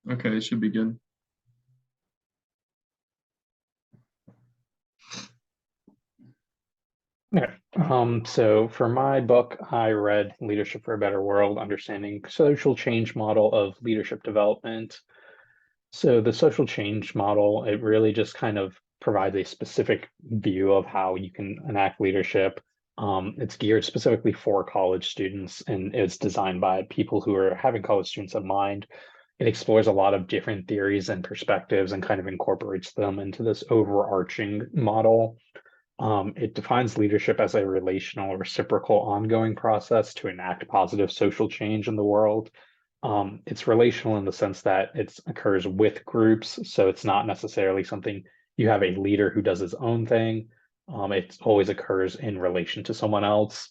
Okay, it should be good. Okay. So for my book, I read Leadership for a Better World, Understanding Social Change Model of Leadership Development. So the social change model, it really just kind of provides a specific view of how you can enact leadership. It's geared specifically for college students and it's designed by people who are having college students in mind. It explores a lot of different theories and perspectives and kind of incorporates them into this overarching model. It defines leadership as a relational, reciprocal, ongoing process to enact positive social change in the world. It's relational in the sense that it occurs with groups, so it's not necessarily something you have a leader who does his own thing. It always occurs in relation to someone else.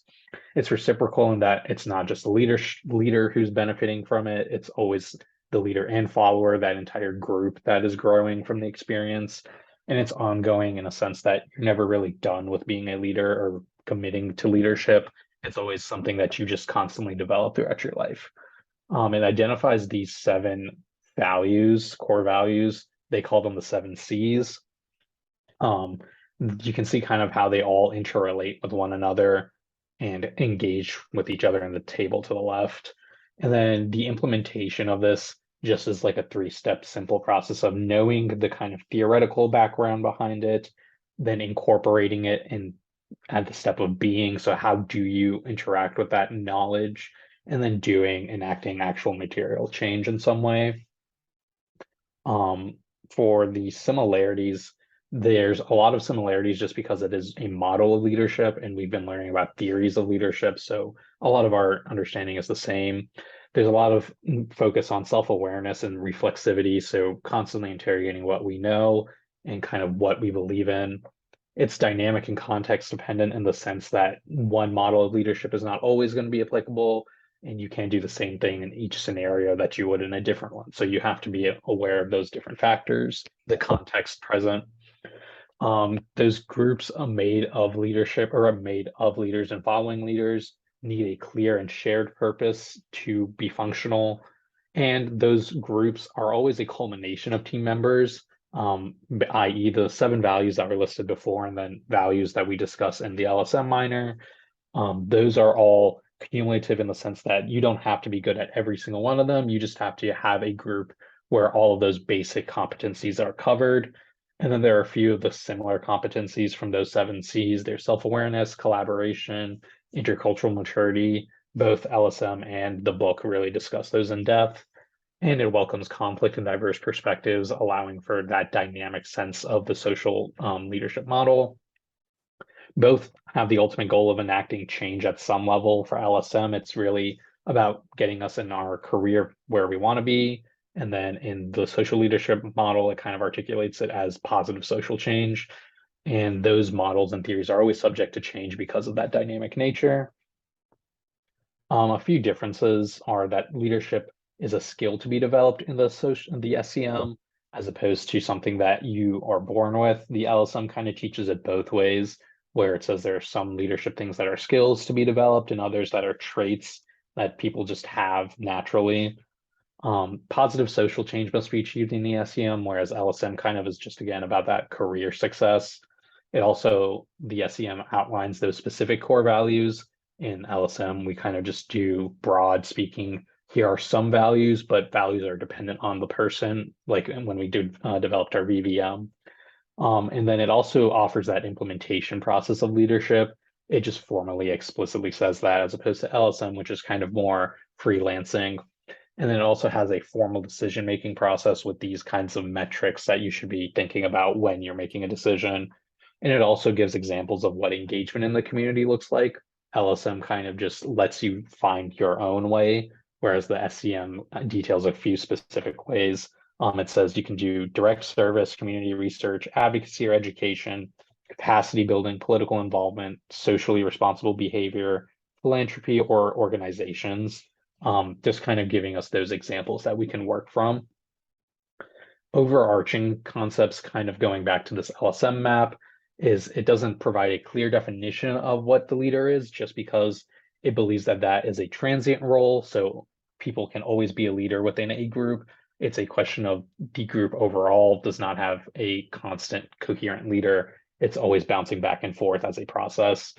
It's reciprocal in that it's not just the leader who's benefiting from it. It's always the leader and follower, that entire group that is growing from the experience. And it's ongoing in a sense that you're never really done with being a leader or committing to leadership. It's always something that you just constantly develop throughout your life. It identifies these seven values, core values. They call them the seven C's. Um, you can see kind of how they all interrelate with one another and engage with each other in the table to the left. And then the implementation of this just is like a three-step simple process of knowing the kind of theoretical background behind it, then incorporating it in at the step of being. So how do you interact with that knowledge? And then enacting actual material change in some way. Um, for the similarities, there's a lot of similarities just because it is a model of leadership, and we've been learning about theories of leadership. So a lot of our understanding is the same. There's a lot of focus on self-awareness and reflexivity, so constantly interrogating what we know and kind of what we believe in. It's dynamic and context dependent in the sense that one model of leadership is not always going to be applicable and you can't do the same thing in each scenario that you would in a different one. So you have to be aware of those different factors, the context present. Those groups are made of leadership or are made of leaders and following leaders need a clear and shared purpose to be functional. And those groups are always a culmination of team members, i.e., the seven values that were listed before, and then values that we discuss in the LSM minor. Those are all cumulative in the sense that you don't have to be good at every single one of them. You just have to have a group where all of those basic competencies are covered. And then there are a few of the similar competencies from those seven C's. There's self-awareness, collaboration, intercultural maturity. Both LSM and the book really discuss those in depth. And it welcomes conflict and diverse perspectives, allowing for that dynamic sense of the social leadership model. Both have the ultimate goal of enacting change at some level. For LSM, it's really about getting us in our career where we want to be. And then in the social leadership model, it kind of articulates it as positive social change. And those models and theories are always subject to change because of that dynamic nature. A few differences are that leadership is a skill to be developed in the SCM, as opposed to something that you are born with. The LSM kind of teaches it both ways, where it says there are some leadership things that are skills to be developed and others that are traits that people just have naturally. Positive social change must be achieved in the SEM, whereas LSM kind of is just again about that career success. It also, the SEM outlines those specific core values. In LSM, we kind of just do broad speaking. Here are some values, but values are dependent on the person, like when we developed our VVM. And then it also offers that implementation process of leadership. It just formally explicitly says that as opposed to LSM, which is kind of more freelancing. And then it also has a formal decision-making process with these kinds of metrics that you should be thinking about when you're making a decision. And it also gives examples of what engagement in the community looks like. LSM kind of just lets you find your own way, whereas the SCM details a few specific ways. It says you can do direct service, community research, advocacy or education, capacity building, political involvement, socially responsible behavior, philanthropy, or organizations. Just kind of giving us those examples that we can work from. Overarching concepts, kind of going back to this LSM map, is it doesn't provide a clear definition of what the leader is just because it believes that that is a transient role. So people can always be a leader within a group. It's a question of the group overall does not have a constant coherent leader. It's always bouncing back and forth as a process.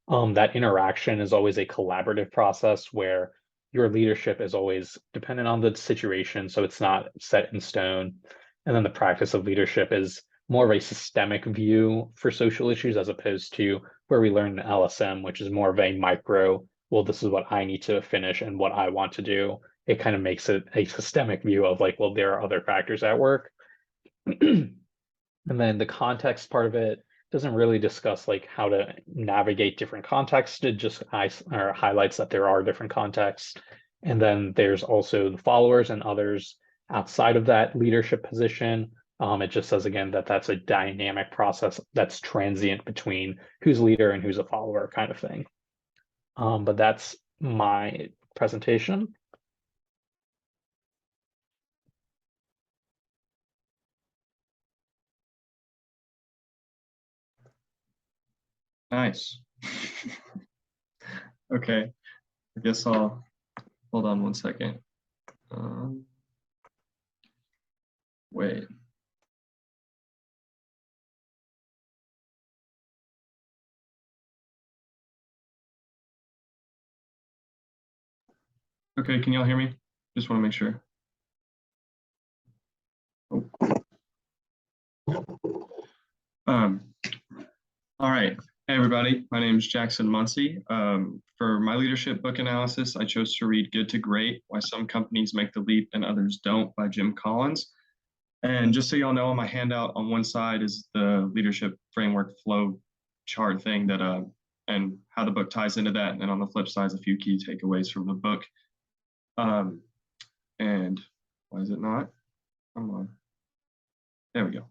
That interaction is always a collaborative process where your leadership is always dependent on the situation, so it's not set in stone. And then the practice of leadership is more of a systemic view for social issues as opposed to where we learn in LSM, which is more of a micro, well, this is what I need to finish and what I want to do. It kind of makes it a systemic view of like, well, there are other factors at work. And then the context part of it doesn't really discuss like how to navigate different contexts. It just or highlights that there are different contexts. And then there's also the followers and others outside of that leadership position. It just says again that that's a dynamic process that's transient between who's leader and who's a follower kind of thing. But that's my presentation. Nice. Okay, I guess I'll hold on one second. Wait. Okay, can y'all hear me? Just want to make sure. Oh. All right. Hey, everybody. My name is Jackson Muncie. For my leadership book analysis, I chose to read Good to Great, Why Some Companies Make the Leap and Others Don't by Jim Collins. And just so y'all know, on my handout on one side is the leadership framework flow chart thing that and how the book ties into that. And then on the flip side is a few key takeaways from the book. And why is it not? Come on. There we go.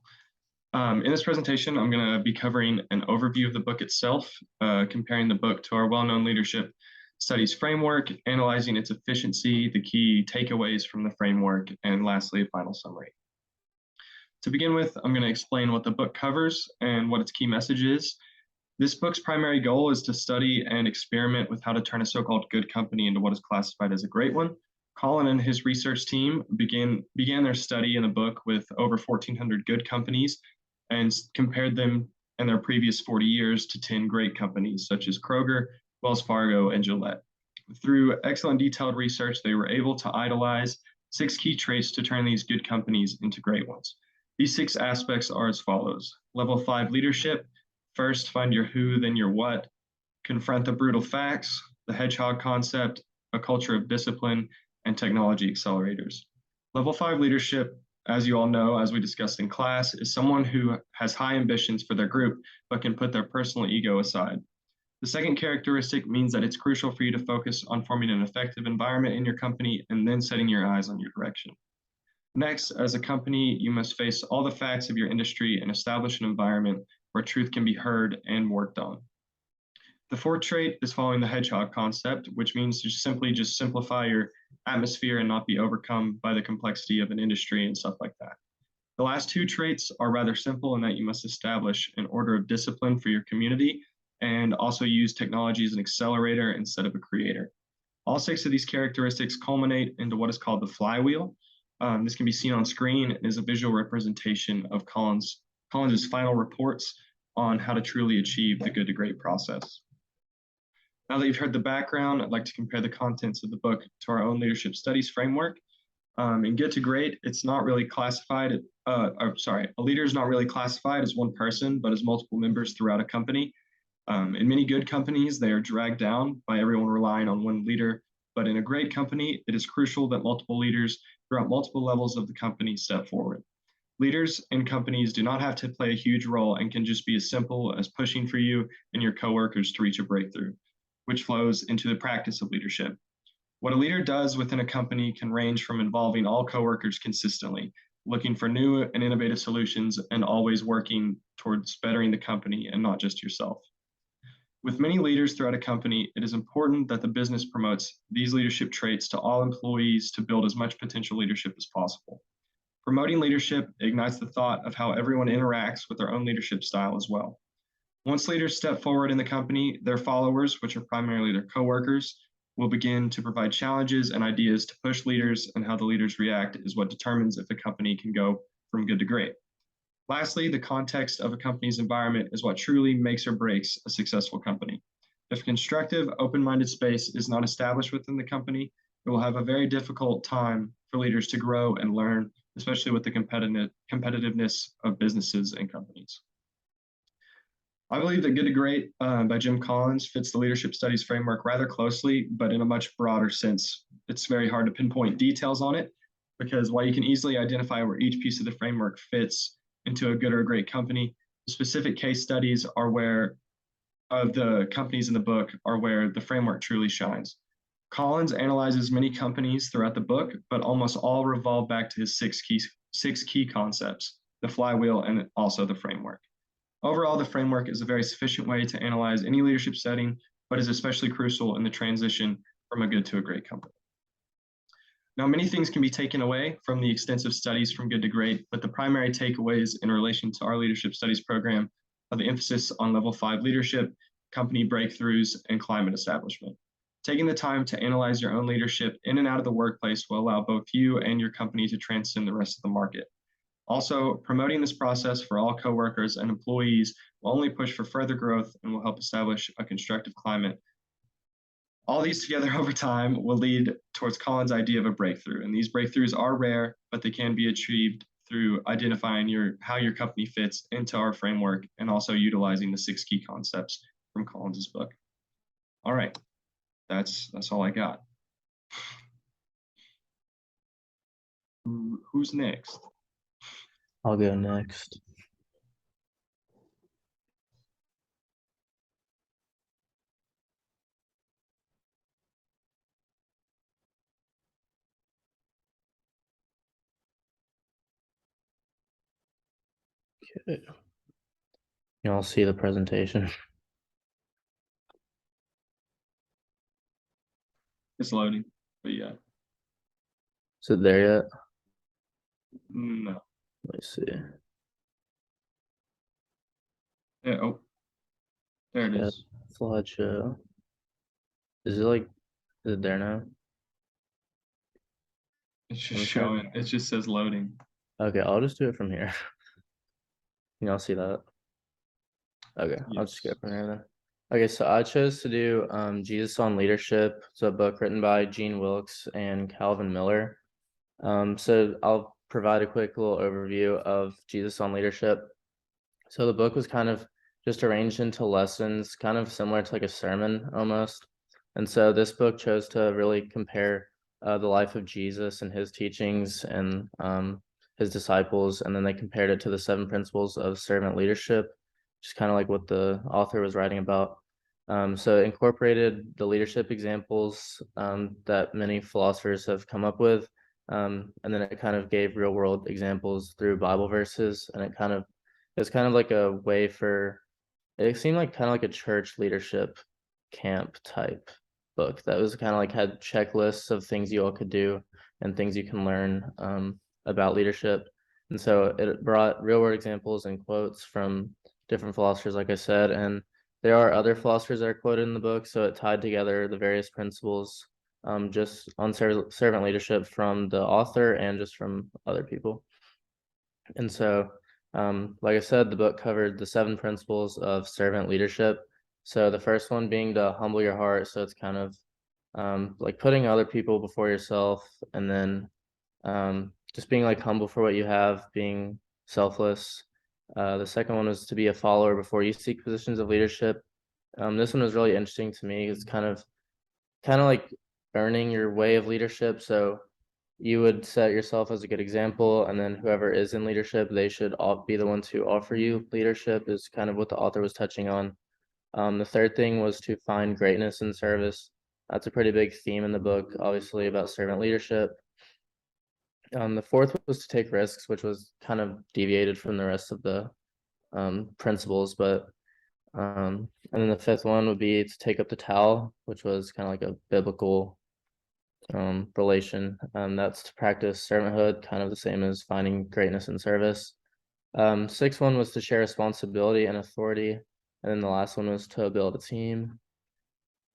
In this presentation, I'm going to be covering an overview of the book itself, comparing the book to our well-known leadership studies framework, analyzing its efficiency, the key takeaways from the framework, and lastly, a final summary. To begin with, I'm going to explain what the book covers and what its key message is. This book's primary goal is to study and experiment with how to turn a so-called good company into what is classified as a great one. Colin and his research team began their study in the book with over 1,400 good companies and compared them in their previous 40 years to 10 great companies such as Kroger, Wells Fargo, and Gillette. Through excellent detailed research, they were able to idolize 6 key traits to turn these good companies into great ones. These 6 aspects are as follows. Level 5 leadership. First, find your who, then your what. Confront the brutal facts, the hedgehog concept, a culture of discipline, and technology accelerators. Level 5 leadership, as you all know, as we discussed in class, is someone who has high ambitions for their group, but can put their personal ego aside. The second characteristic means that it's crucial for you to focus on forming an effective environment in your company and then setting your eyes on your direction. Next, as a company, you must face all the facts of your industry and establish an environment where truth can be heard and worked on. The fourth trait is following the hedgehog concept, which means to simply just simplify your atmosphere and not be overcome by the complexity of an industry and stuff like that. The last 2 traits are rather simple in that you must establish an order of discipline for your community and also use technology as an accelerator instead of a creator. All 6 of these characteristics culminate into what is called the flywheel. This can be seen on screen and is a visual representation of Collins's final reports on how to truly achieve the good to great process. Now that you've heard the background, I'd like to compare the contents of the book to our own leadership studies framework. In Good to Great, it's not really classified, a leader is not really classified as one person, but as multiple members throughout a company. In many good companies, they are dragged down by everyone relying on one leader. But in a great company, it is crucial that multiple leaders throughout multiple levels of the company step forward. Leaders in companies do not have to play a huge role and can just be as simple as pushing for you and your coworkers to reach a breakthrough, which flows into the practice of leadership. What a leader does within a company can range from involving all coworkers consistently, looking for new and innovative solutions, and always working towards bettering the company and not just yourself. With many leaders throughout a company, it is important that the business promotes these leadership traits to all employees to build as much potential leadership as possible. Promoting leadership ignites the thought of how everyone interacts with their own leadership style as well. Once leaders step forward in the company, their followers, which are primarily their coworkers, will begin to provide challenges and ideas to push leaders, and how the leaders react is what determines if a company can go from good to great. Lastly, the context of a company's environment is what truly makes or breaks a successful company. If constructive, open-minded space is not established within the company, it will have a very difficult time for leaders to grow and learn, especially with the competitiveness of businesses and companies. I believe that Good to Great by Jim Collins fits the leadership studies framework rather closely, but in a much broader sense. It's very hard to pinpoint details on it, because while you can easily identify where each piece of the framework fits into a good or a great company, the specific case studies are where of the companies in the book are where the framework truly shines. Collins analyzes many companies throughout the book, but almost all revolve back to his six key concepts, the flywheel and also the framework. Overall, the framework is a very sufficient way to analyze any leadership setting, but is especially crucial in the transition from a good to a great company. Now, many things can be taken away from the extensive studies from Good to Great, but the primary takeaways in relation to our leadership studies program are the emphasis on level 5 leadership, company breakthroughs, and climate establishment. Taking the time to analyze your own leadership in and out of the workplace will allow both you and your company to transcend the rest of the market. Also, promoting this process for all coworkers and employees will only push for further growth and will help establish a constructive climate. All these together over time will lead towards Collins' idea of a breakthrough. And these breakthroughs are rare, but they can be achieved through identifying how your company fits into our framework and also utilizing the 6 key concepts from Collins' book. All right, that's all I got. Who's next? I'll go next. Okay. You all see the presentation? It's loading, but yeah. Is it there yet? No. Let me see. Yeah, oh, there it Yeah. is. Slideshow. Is it there now? It's just I'm showing. It just says loading. Okay, I'll just do it from here. Can y'all see that? Okay, I'll just Yes. go from there then. Okay, so I chose to do Jesus on Leadership. It's a book written by Gene Wilkes and Calvin Miller. So I'll provide a quick little overview of Jesus on Leadership. So the book was kind of just arranged into lessons, kind of similar to like a sermon almost. And so this book chose to really compare the life of Jesus and his teachings and his disciples, and then they compared it to the 7 principles of servant leadership, which is kind of like what the author was writing about. So it incorporated the leadership examples that many philosophers have come up with, and then it kind of gave real world examples through Bible verses, and it's kind of like a way for, it seemed like kind of like a church leadership camp type book that was kind of like had checklists of things you all could do and things you can learn about leadership. And so it brought real world examples and quotes from different philosophers, like I said, and there are other philosophers that are quoted in the book. So it tied together the various principles just on servant leadership from the author and just from other people. And so like I said, the book covered the 7 principles of servant leadership. So the first one being to humble your heart. So it's kind of like putting other people before yourself, and then just being like humble for what you have, being selfless. The second one was to be a follower before you seek positions of leadership. This one was really interesting to me. It's kind of like earning your way of leadership. So you would set yourself as a good example, and then whoever is in leadership, they should all be the ones who offer you leadership, is kind of what the author was touching on. The third thing was to find greatness in service. That's a pretty big theme in the book, obviously, about servant leadership. The fourth was to take risks, which was kind of deviated from the rest of the principles, but and then the fifth one would be to take up the towel, which was kind of like a biblical relation. That's to practice servanthood, kind of the same as finding greatness in service. Sixth one was to share responsibility and authority, and then the last one was to build a team.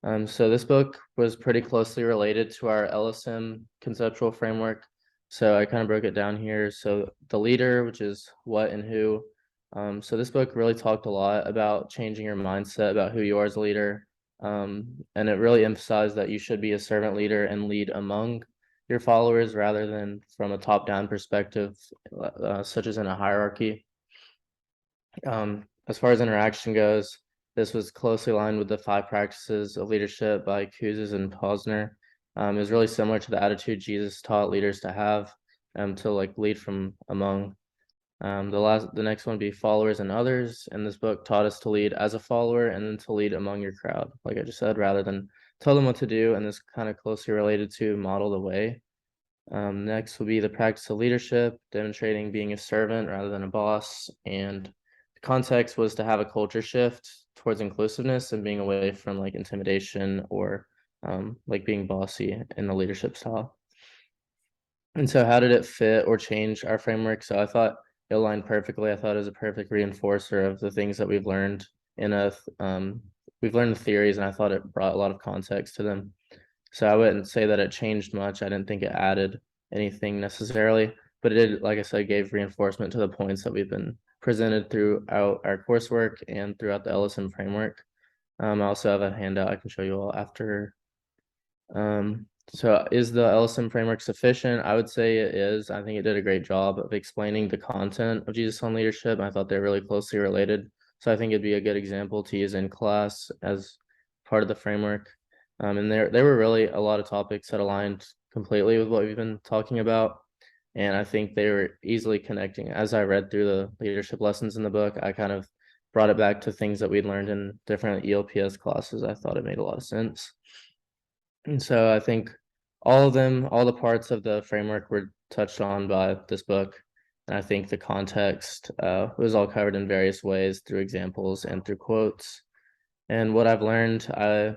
So this book was pretty closely related to our LSM conceptual framework. So I kind of broke it down here. So the leader, which is what and who. So this book really talked a lot about changing your mindset about who you are as a leader. And it really emphasized that you should be a servant leader and lead among your followers rather than from a top-down perspective, such as in a hierarchy. As far as interaction goes, this was closely aligned with the 5 practices of leadership by Kouzes and Posner. It was really similar to the attitude Jesus taught leaders to have, to like lead from among. The next one would be followers and others. And this book taught us to lead as a follower and then to lead among your crowd, like I just said, rather than tell them what to do. And this kind of closely related to model the way. Next will be the practice of leadership, demonstrating being a servant rather than a boss. And the context was to have a culture shift towards inclusiveness and being away from like intimidation or like being bossy in the leadership style. And so how did it fit or change our framework? So I thought it aligned perfectly. I thought it was a perfect reinforcer of the things that we've learned we've learned the theories, and I thought it brought a lot of context to them. So I wouldn't say that it changed much. I didn't think it added anything necessarily, but it did, like I said, gave reinforcement to the points that we've been presented throughout our coursework and throughout the LSM framework. I also have a handout I can show you all after. So is the LSM framework sufficient? I would say it is. I think it did a great job of explaining the content of Jesus on Leadership. I thought they're really closely related. So I think it'd be a good example to use in class as part of the framework. And there were really a lot of topics that aligned completely with what we've been talking about. And I think they were easily connecting. As I read through the leadership lessons in the book, I kind of brought it back to things that we'd learned in different ELPS classes. I thought it made a lot of sense. And so I think all of them, all the parts of the framework were touched on by this book. And I think the context was all covered in various ways through examples and through quotes. And what I've learned,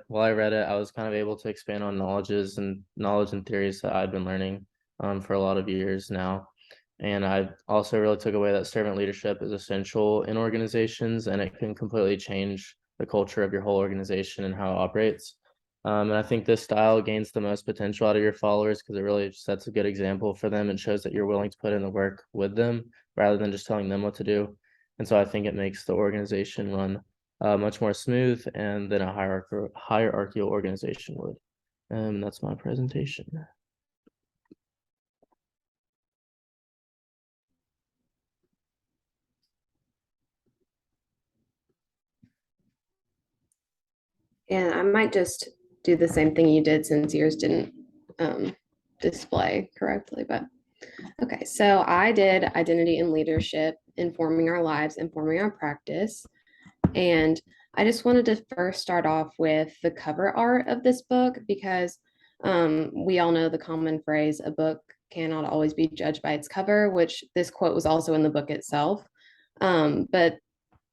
while I read it, I was kind of able to expand on knowledge and theories that I'd been learning for a lot of years now. And I also really took away that servant leadership is essential in organizations, and it can completely change the culture of your whole organization and how it operates. And I think this style gains the most potential out of your followers because it really sets a good example for them and shows that you're willing to put in the work with them rather than just telling them what to do. And so I think it makes the organization run much more smooth and than a hierarchical organization would. That's my presentation. And I might just do the same thing you did since yours didn't display correctly, but okay. So I did identity and leadership, informing our lives, informing our practice. And I just wanted to first start off with the cover art of this book because we all know the common phrase, a book cannot always be judged by its cover, which this quote was also in the book itself. But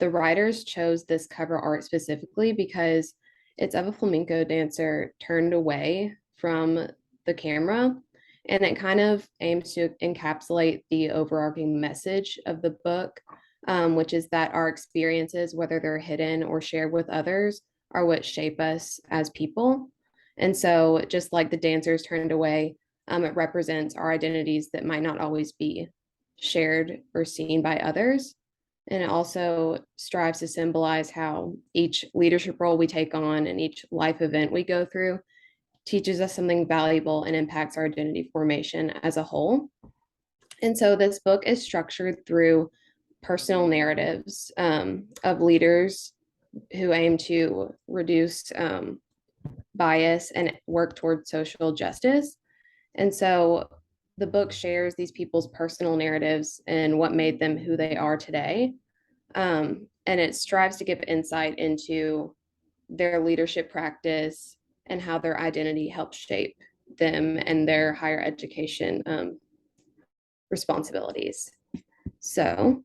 the writers chose this cover art specifically because it's of a flamenco dancer turned away from the camera. And it kind of aims to encapsulate the overarching message of the book, which is that our experiences, whether they're hidden or shared with others, are what shape us as people. And so, just like the dancers turned away, it represents our identities that might not always be shared or seen by others. And it also strives to symbolize how each leadership role we take on and each life event we go through teaches us something valuable and impacts our identity formation as a whole. And so this book is structured through personal narratives of leaders who aim to reduce bias and work toward social justice. And so the book shares these people's personal narratives and what made them who they are today. And it strives to give insight into their leadership practice and how their identity helps shape them and their higher education responsibilities. So,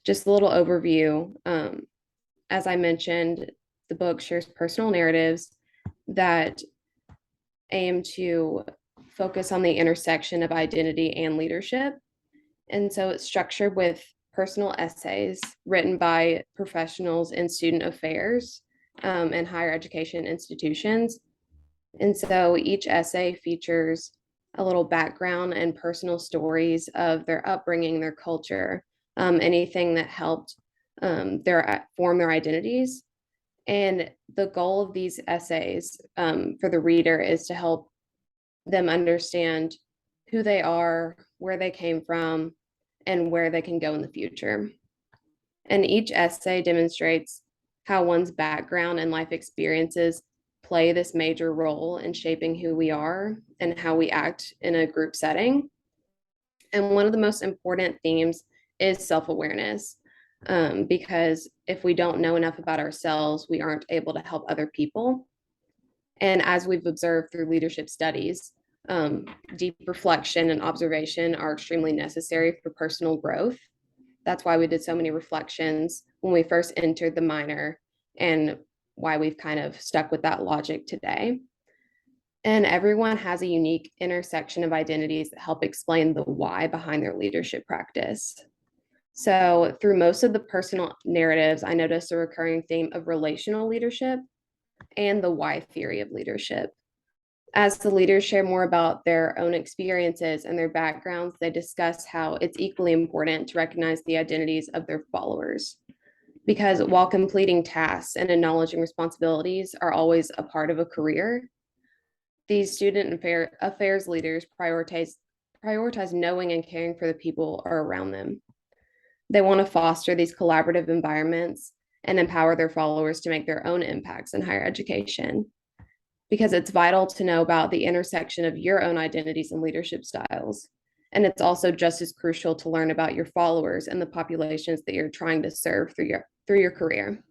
just a little overview. As I mentioned, the book shares personal narratives that aim to focus on the intersection of identity and leadership. And so it's structured with personal essays written by professionals in student affairs in higher education institutions. And so each essay features a little background and personal stories of their upbringing, their culture, anything that helped form their identities. And the goal of these essays for the reader is to help them understand who they are, where they came from, and where they can go in the future. And each essay demonstrates how one's background and life experiences play this major role in shaping who we are and how we act in a group setting. And one of the most important themes is self-awareness, because if we don't know enough about ourselves, we aren't able to help other people. And as we've observed through leadership studies, deep reflection and observation are extremely necessary for personal growth. That's why we did so many reflections when we first entered the minor, and why we've kind of stuck with that logic today. And everyone has a unique intersection of identities that help explain the why behind their leadership practice. So through most of the personal narratives, I noticed a recurring theme of relational leadership and the why theory of leadership. As the leaders share more about their own experiences and their backgrounds, they discuss how it's equally important to recognize the identities of their followers. Because while completing tasks and acknowledging responsibilities are always a part of a career, these student affairs leaders prioritize knowing and caring for the people around them. They want to foster these collaborative environments and empower their followers to make their own impacts in higher education, because it's vital to know about the intersection of your own identities and leadership styles. And it's also just as crucial to learn about your followers and the populations that you're trying to serve through your career.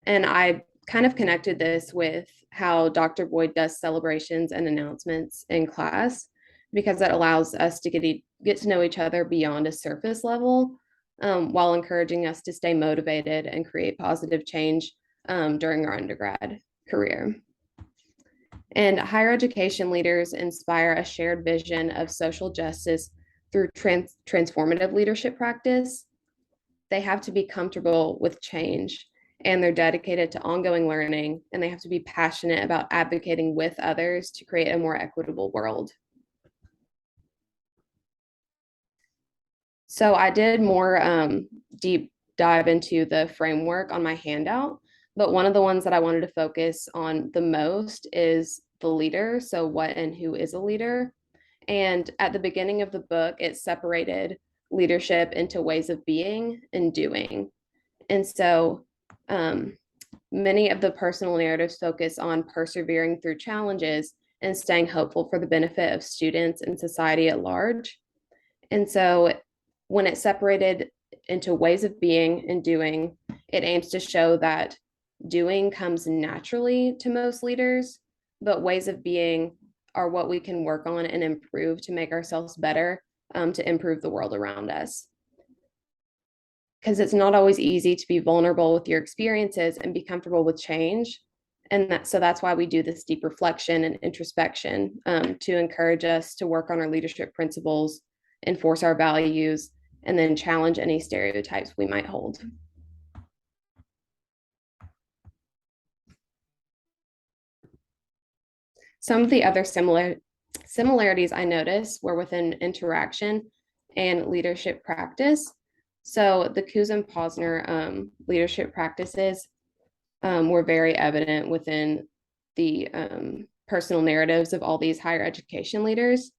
And I kind of connected this with how Dr. Boyd does celebrations and announcements in class, because that allows us to get to know each other beyond a surface level, while encouraging us to stay motivated and create positive change during our undergrad career. And higher education leaders inspire a shared vision of social justice through transformative leadership practice. They have to be comfortable with change, and they're dedicated to ongoing learning, and they have to be passionate about advocating with others to create a more equitable world. So I did more deep dive into the framework on my handout, but one of the ones that I wanted to focus on the most is the leader. So what and who is a leader? And at the beginning of the book, it separated leadership into ways of being and doing. And so many of the personal narratives focus on persevering through challenges and staying hopeful for the benefit of students and society at large. And so when it's separated into ways of being and doing, it aims to show that doing comes naturally to most leaders, but ways of being are what we can work on and improve to make ourselves better, to improve the world around us. Because it's not always easy to be vulnerable with your experiences and be comfortable with change. And so that's why we do this deep reflection and introspection, to encourage us to work on our leadership principles, enforce our values, and then challenge any stereotypes we might hold. Some of the other similarities I noticed were within interaction and leadership practice. So the Coos and Posner leadership practices were very evident within the personal narratives of all these higher education leaders,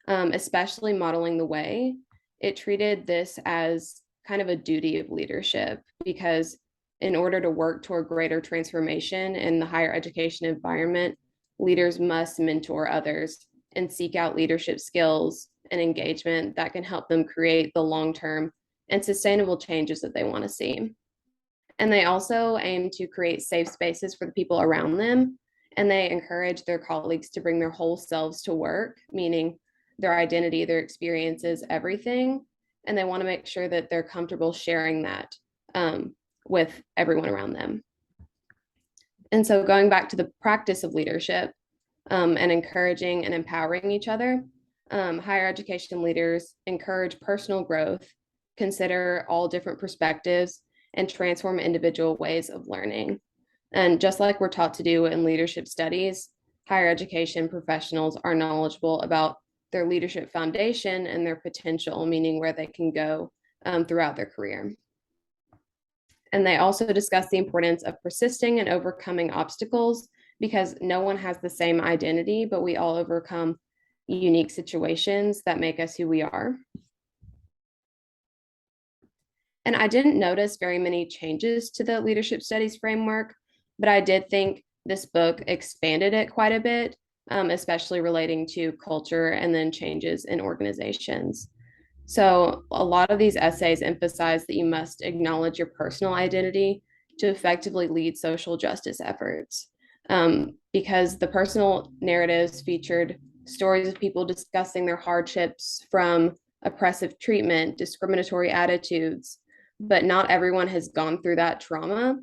especially modeling the way. It treated this as kind of a duty of leadership, because in order to work toward greater transformation in the higher education environment, leaders must mentor others and seek out leadership skills and engagement that can help them create the long-term and sustainable changes that they want to see. And they also aim to create safe spaces for the people around them, and they encourage their colleagues to bring their whole selves to work, meaning their identity, their experiences, everything. And they want to make sure that they're comfortable sharing that with everyone around them. And so going back to the practice of leadership and encouraging and empowering each other, higher education leaders encourage personal growth, consider all different perspectives, and transform individual ways of learning. And just like we're taught to do in leadership studies, higher education professionals are knowledgeable about their leadership foundation and their potential, meaning where they can go throughout their career. And they also discuss the importance of persisting and overcoming obstacles, because no one has the same identity, but we all overcome unique situations that make us who we are. And I didn't notice very many changes to the leadership studies framework, but I did think this book expanded it quite a bit, especially relating to culture and then changes in organizations. So a lot of these essays emphasize that you must acknowledge your personal identity to effectively lead social justice efforts, because the personal narratives featured stories of people discussing their hardships from oppressive treatment, discriminatory attitudes, but not everyone has gone through that trauma.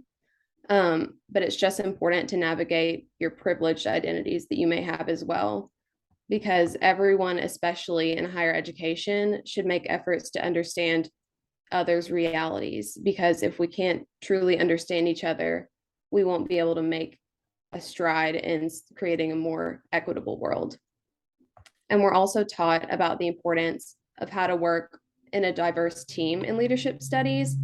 But it's just important to navigate your privileged identities that you may have as well, because everyone, especially in higher education, should make efforts to understand others' realities. Because if we can't truly understand each other, we won't be able to make a stride in creating a more equitable world. And we're also taught about the importance of how to work in a diverse team in leadership studies.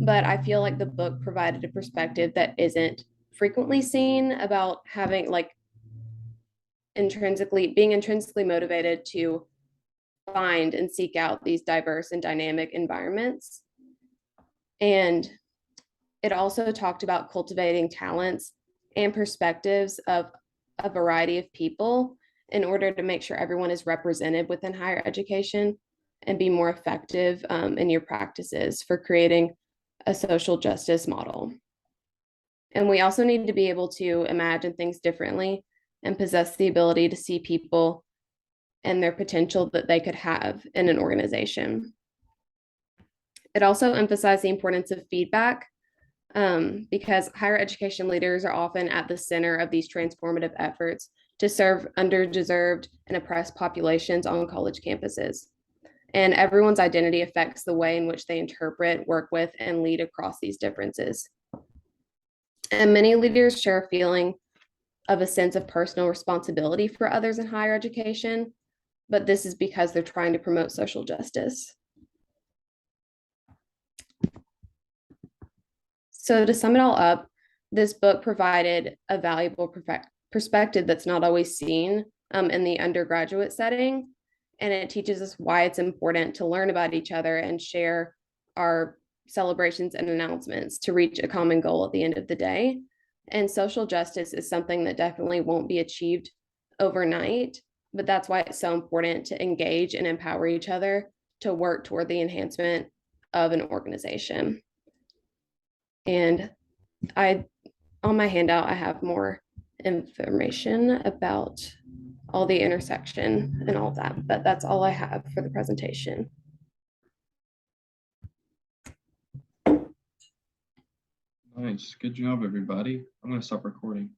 But I feel like the book provided a perspective that isn't frequently seen about having like being intrinsically motivated to find and seek out these diverse and dynamic environments. And it also talked about cultivating talents and perspectives of a variety of people in order to make sure everyone is represented within higher education and be more effective in your practices for creating a social justice model. And we also need to be able to imagine things differently and possess the ability to see people and their potential that they could have in an organization. It also emphasized the importance of feedback, because higher education leaders are often at the center of these transformative efforts to serve underdeserved and oppressed populations on college campuses. And everyone's identity affects the way in which they interpret, work with, and lead across these differences. And many leaders share a feeling of a sense of personal responsibility for others in higher education, but this is because they're trying to promote social justice. So to sum it all up, this book provided a valuable perspective that's not always seen in the undergraduate setting. And it teaches us why it's important to learn about each other and share our celebrations and announcements to reach a common goal at the end of the day. And social justice is something that definitely won't be achieved overnight, but that's why it's so important to engage and empower each other to work toward the enhancement of an organization. And on my handout, I have more information about all the intersection and all of that, but that's all I have for the presentation. Nice, good job, everybody. I'm gonna stop recording.